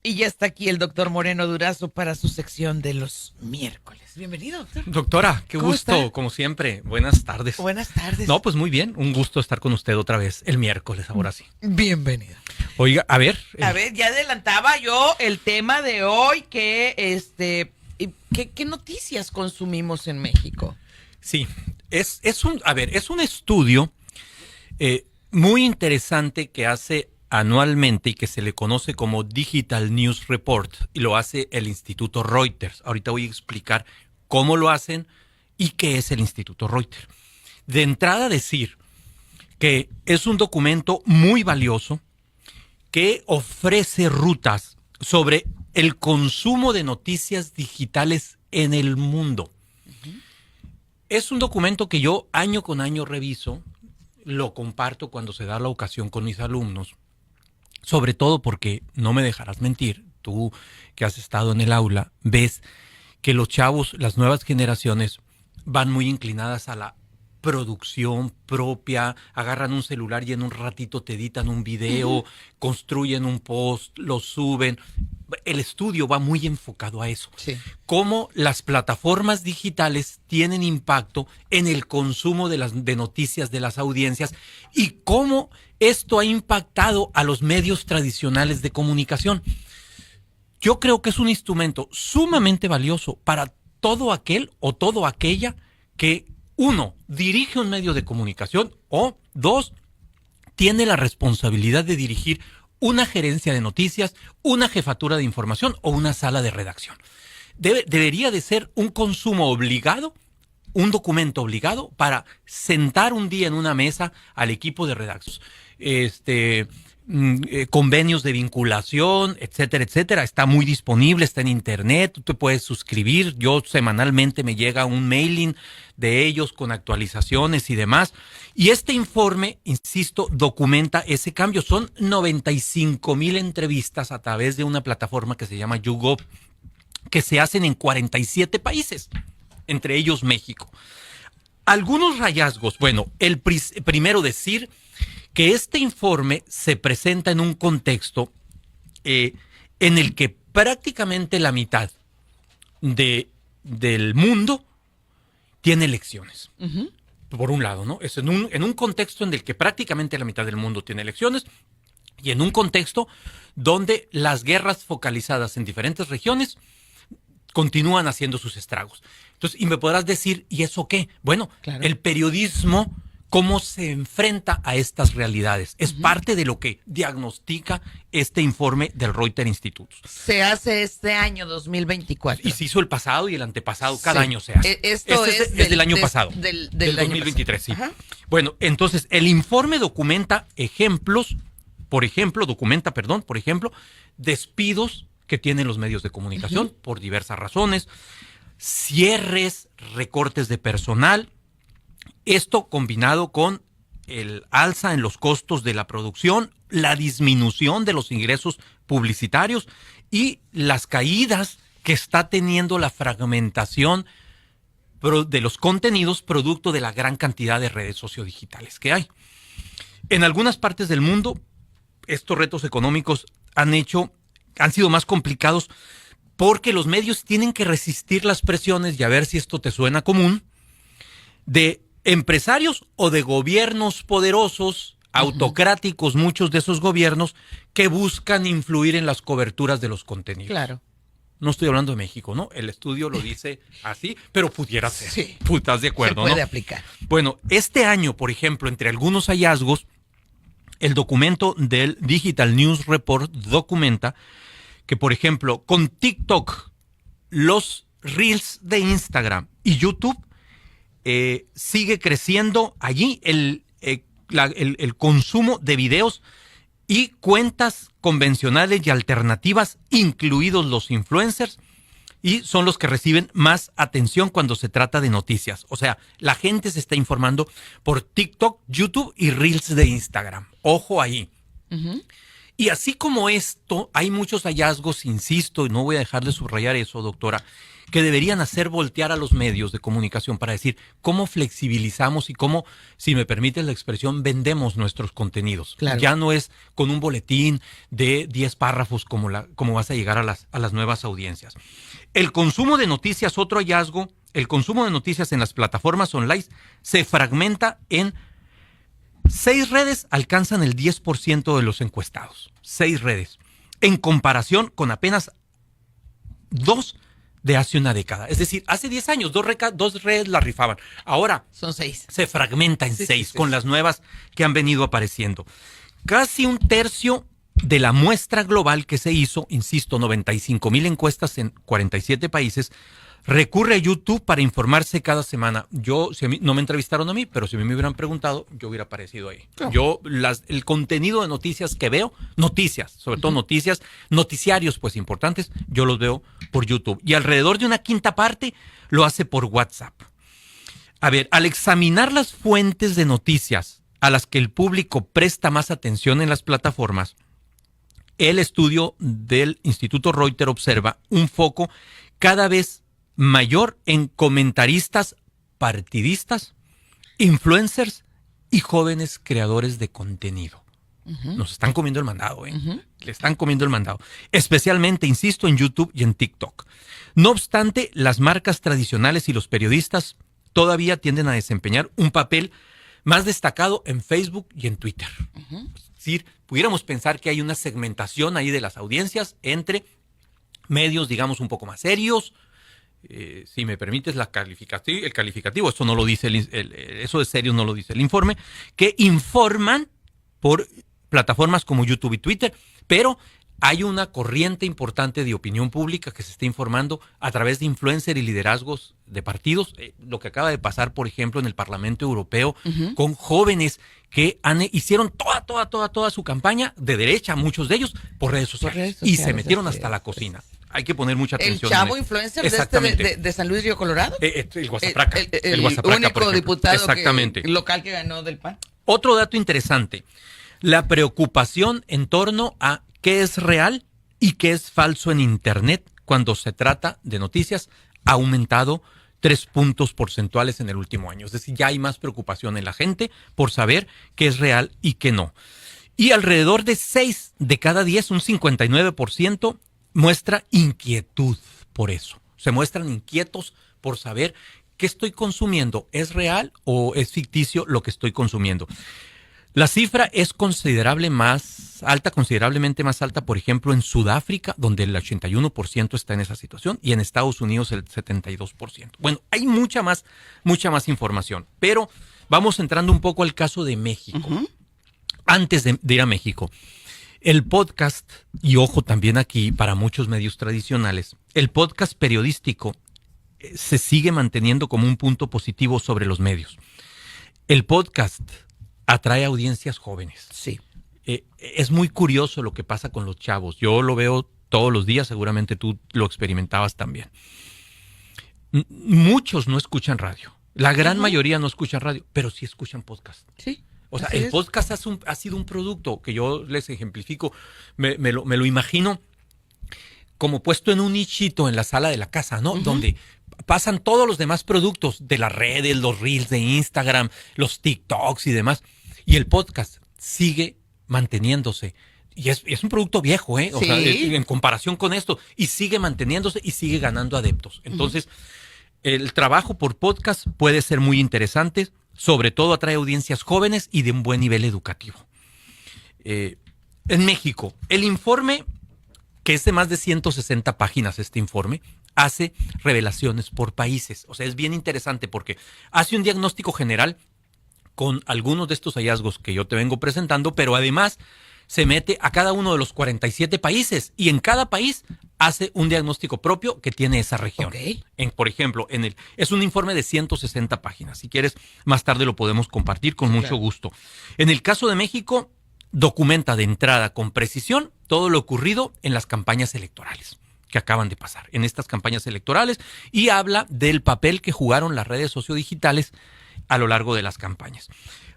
Y ya está aquí el doctor Moreno Durazo para su sección de los miércoles. Bienvenido, doctor. Doctora, qué ¿Cómo gusto, está? como siempre. Buenas tardes. Buenas tardes. No, pues muy bien, un gusto estar con usted otra vez el miércoles, ahora sí. Bienvenido. Oiga, a ver. A ver, ya adelantaba yo el tema de hoy ¿qué noticias consumimos en México? Sí, es un estudio muy interesante que hace anualmente y que se le conoce como Digital News Report y lo hace el Instituto Reuters. Ahorita voy a explicar cómo lo hacen y qué es el Instituto Reuters. De entrada decir que es un documento muy valioso que ofrece rutas sobre el consumo de noticias digitales en el mundo. Es un documento que yo año con año reviso, lo comparto cuando se da la ocasión con mis alumnos, sobre todo porque, no me dejarás mentir, tú que has estado en el aula, ves que los chavos, las nuevas generaciones, van muy inclinadas a la producción propia, agarran un celular y en un ratito te editan un video, construyen un post, lo suben. El estudio va muy enfocado a eso. Sí. Cómo las plataformas digitales tienen impacto en el consumo de noticias de las audiencias y cómo esto ha impactado a los medios tradicionales de comunicación. Yo creo que es un instrumento sumamente valioso para todo aquel o todo aquella que, uno, dirige un medio de comunicación o, dos, tiene la responsabilidad de dirigir una gerencia de noticias, una jefatura de información o una sala de redacción. Debería de ser un consumo obligado, un documento obligado para sentar un día en una mesa al equipo de redacción, convenios de vinculación, etcétera, etcétera. Está muy disponible, está en internet, tú te puedes suscribir. Yo semanalmente me llega un mailing de ellos con actualizaciones y demás. Y este informe, insisto, documenta ese cambio. Son 95,000 entrevistas a través de una plataforma que se llama YouGov, que se hacen en 47 países, entre ellos México. Algunos hallazgos, bueno, primero decir que este informe se presenta en un contexto en el que prácticamente la mitad del mundo tiene elecciones. Uh-huh. Por un lado, ¿no? Es en un contexto en el que prácticamente la mitad del mundo tiene elecciones y en un contexto donde las guerras focalizadas en diferentes regiones continúan haciendo sus estragos. Entonces, y me podrás decir, ¿y eso qué? Bueno, claro, el periodismo, cómo se enfrenta a estas realidades. Es parte de lo que diagnostica este informe del Reuters Institute. Se hace este año 2024. Y se hizo el pasado y el antepasado. Cada año se hace. Esto es del año pasado. Del 2023, sí. Ajá. Bueno, entonces, el informe documenta por ejemplo, despidos que tienen los medios de comunicación por diversas razones, cierres, recortes de personal. Esto combinado con el alza en los costos de la producción, la disminución de los ingresos publicitarios y las caídas que está teniendo la fragmentación de los contenidos producto de la gran cantidad de redes sociodigitales que hay. En algunas partes del mundo, estos retos económicos han sido más complicados porque los medios tienen que resistir las presiones, y a ver si esto te suena común, de empresarios o de gobiernos poderosos, autocráticos, muchos de esos gobiernos, que buscan influir en las coberturas de los contenidos. Claro. No estoy hablando de México, ¿no? El estudio lo dice así, pero pudiera ser. Sí. ¿Estás de acuerdo, no? Se puede aplicar. Bueno, este año, por ejemplo, entre algunos hallazgos, el documento del Digital News Report documenta que, por ejemplo, con TikTok, los Reels de Instagram y YouTube sigue creciendo allí el consumo de videos y cuentas convencionales y alternativas, incluidos los influencers, y son los que reciben más atención cuando se trata de noticias. O sea, la gente se está informando por TikTok, YouTube y Reels de Instagram. Ojo ahí. Uh-huh. Y así como esto, hay muchos hallazgos, insisto, y no voy a dejar de subrayar eso, doctora, que deberían hacer voltear a los medios de comunicación para decir cómo flexibilizamos y cómo, si me permites la expresión, vendemos nuestros contenidos. Claro. Ya no es con un boletín de 10 párrafos como vas a llegar a las nuevas audiencias. El consumo de noticias, otro hallazgo, el consumo de noticias en las plataformas online se fragmenta en 6 redes, alcanzan el 10% de los encuestados. 6 redes. En comparación con apenas 2 de hace una década. Es decir, hace 10 años, 2 redes la rifaban. Ahora son 6. Se fragmenta en 6 con las nuevas que han venido apareciendo. Casi un tercio de la muestra global que se hizo, insisto, 95,000 encuestas en 47 países, recurre a YouTube para informarse cada semana. Si a mí, no me entrevistaron a mí, pero si a mí me hubieran preguntado, yo hubiera aparecido ahí. Claro. El contenido de noticias que veo, noticias, sobre todo noticias, noticiarios pues importantes, yo los veo por YouTube. Y alrededor de una quinta parte lo hace por WhatsApp. A ver, al examinar las fuentes de noticias a las que el público presta más atención en las plataformas, el estudio del Instituto Reuters observa un foco cada vez mayor en comentaristas partidistas, influencers y jóvenes creadores de contenido. Nos están comiendo el mandado, ¿eh? Le están comiendo el mandado. Especialmente, insisto, en YouTube y en TikTok. No obstante, las marcas tradicionales y los periodistas todavía tienden a desempeñar un papel más destacado en Facebook y en Twitter. Es decir, pudiéramos pensar que hay una segmentación ahí de las audiencias entre medios, digamos, un poco más serios. Si me permites el calificativo, esto no lo dice eso de serio no lo dice el informe, que informan por plataformas como YouTube y Twitter, pero hay una corriente importante de opinión pública que se está informando a través de influencers y liderazgos de partidos. Lo que acaba de pasar, por ejemplo, en el Parlamento Europeo, con jóvenes que hicieron toda su campaña de derecha, muchos de ellos, por redes sociales. Y se metieron hasta la cocina. Hay que poner mucha atención. El chavo influencer de San Luis Río Colorado. El Guasapraca. El único diputado local que ganó del PAN. Otro dato interesante. La preocupación en torno a qué es real y qué es falso en Internet cuando se trata de noticias ha aumentado 3 puntos porcentuales en el último año. Es decir, ya hay más preocupación en la gente por saber qué es real y qué no. Y alrededor de 6 de cada 10, un 59%, muestra inquietud por eso. Se muestran inquietos por saber qué estoy consumiendo. ¿Es real o es ficticio lo que estoy consumiendo? La cifra es considerablemente más alta, por ejemplo, en Sudáfrica, donde el 81% está en esa situación, y en Estados Unidos el 72%. Bueno, hay mucha más información, pero vamos entrando un poco al caso de México. Antes de ir a México, el podcast, y ojo también aquí para muchos medios tradicionales, el podcast periodístico se sigue manteniendo como un punto positivo sobre los medios. El podcast atrae audiencias jóvenes. Sí. Es muy curioso lo que pasa con los chavos. Yo lo veo todos los días, seguramente tú lo experimentabas también. Muchos no escuchan radio. La gran mayoría no escuchan radio, pero sí escuchan podcast. Sí. O sea, el podcast ha sido un producto que yo les ejemplifico, me lo imagino como puesto en un nichito en la sala de la casa, ¿no? Donde pasan todos los demás productos de las redes, los reels de Instagram, los TikToks y demás. Y el podcast sigue manteniéndose. Y es un producto viejo, ¿eh? O sea, en comparación con esto. Y sigue manteniéndose y sigue ganando adeptos. Entonces, el trabajo por podcast puede ser muy interesante. Sobre todo atrae audiencias jóvenes y de un buen nivel educativo. En México, el informe, que es de más de 160 páginas este informe, hace revelaciones por países. O sea, es bien interesante porque hace un diagnóstico general con algunos de estos hallazgos que yo te vengo presentando, pero además se mete a cada uno de los 47 países y en cada país hace un diagnóstico propio que tiene esa región. Okay. Por ejemplo, es un informe de 160 páginas. Si quieres, más tarde lo podemos compartir con mucho gusto. En el caso de México, documenta de entrada con precisión todo lo ocurrido en las campañas electorales que acaban de pasar, en estas campañas electorales, y habla del papel que jugaron las redes sociodigitales a lo largo de las campañas.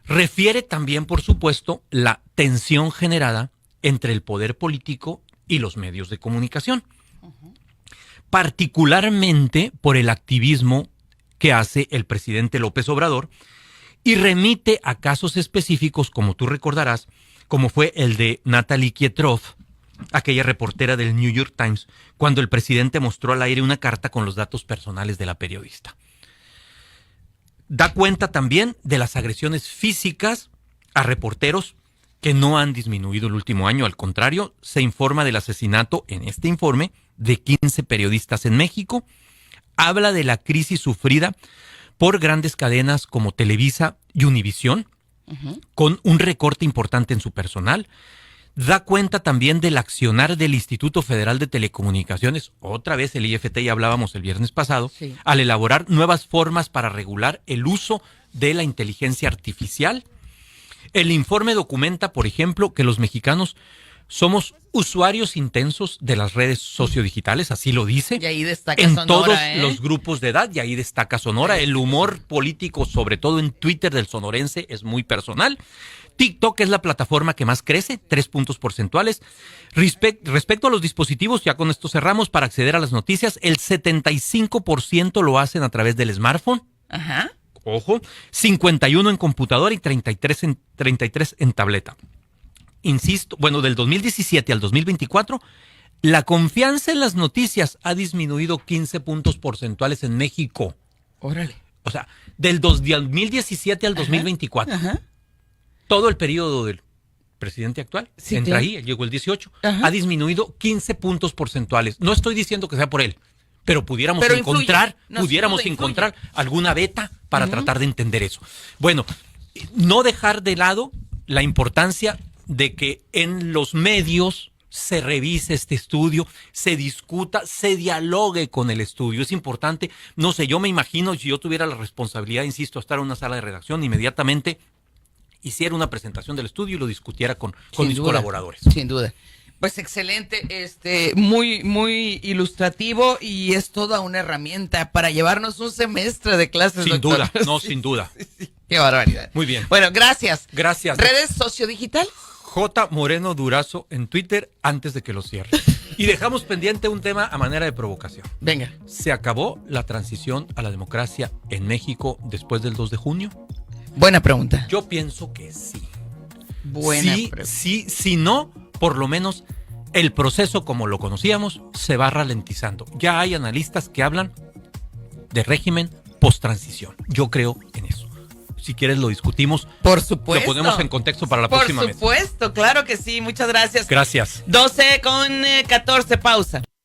Refiere también, por supuesto, la tensión generada entre el poder político y los medios de comunicación, particularmente por el activismo que hace el presidente López Obrador, y remite a casos específicos, como tú recordarás, como fue el de Natalie Kietroff, aquella reportera del New York Times, cuando el presidente mostró al aire una carta con los datos personales de la periodista. Da cuenta también de las agresiones físicas a reporteros que no han disminuido el último año. Al contrario, se informa del asesinato, en este informe, de 15 periodistas en México. Habla de la crisis sufrida por grandes cadenas como Televisa y Univisión, con un recorte importante en su personal. Da cuenta también del accionar del Instituto Federal de Telecomunicaciones, otra vez el IFT, ya hablábamos el viernes pasado, sí, al elaborar nuevas formas para regular el uso de la inteligencia artificial. El informe documenta, por ejemplo, que los mexicanos somos usuarios intensos de las redes sociodigitales, así lo dice. Y ahí destaca en Sonora, todos los grupos de edad, y ahí destaca Sonora. El humor político, sobre todo en Twitter del sonorense, es muy personal. TikTok es la plataforma que más crece, 3 puntos porcentuales. Respecto a los dispositivos, ya con esto cerramos, para acceder a las noticias, el 75% lo hacen a través del smartphone. Ajá. Ojo, 51 en computadora y 33 en tableta. Insisto, bueno, del 2017 al 2024, la confianza en las noticias ha disminuido 15 puntos porcentuales en México. Órale. O sea, del 2017 al 2024. Ajá. Todo el periodo del presidente actual, sí, entra ahí, llegó el 18, ha disminuido 15 puntos porcentuales. No estoy diciendo que sea por él, pero pudiéramos encontrar alguna beta para tratar de entender eso. Bueno, no dejar de lado la importancia de que en los medios se revise este estudio, se discuta, se dialogue con el estudio. Es importante, no sé, yo me imagino, si yo tuviera la responsabilidad, insisto, estar en una sala de redacción, inmediatamente hiciera una presentación del estudio y lo discutiera con mis colaboradores. Sin duda. Pues excelente, muy, muy ilustrativo, y es toda una herramienta para llevarnos un semestre de clases. Sin duda, no, sin duda. Sí. Qué barbaridad. Muy bien. Bueno, gracias. Gracias. ¿Redes sociodigital? J. Moreno Durazo en Twitter, antes de que lo cierre. Y dejamos pendiente un tema a manera de provocación. Venga. ¿Se acabó la transición a la democracia en México después del 2 de junio? Buena pregunta. Yo pienso que sí. Buena pregunta. Sí, si no, por lo menos el proceso como lo conocíamos se va ralentizando. Ya hay analistas que hablan de régimen post-transición. Yo creo en eso. Si quieres lo discutimos. Por supuesto. Lo ponemos en contexto para la próxima vez. Por supuesto, claro que sí. Muchas gracias. Gracias. 12:14, pausa.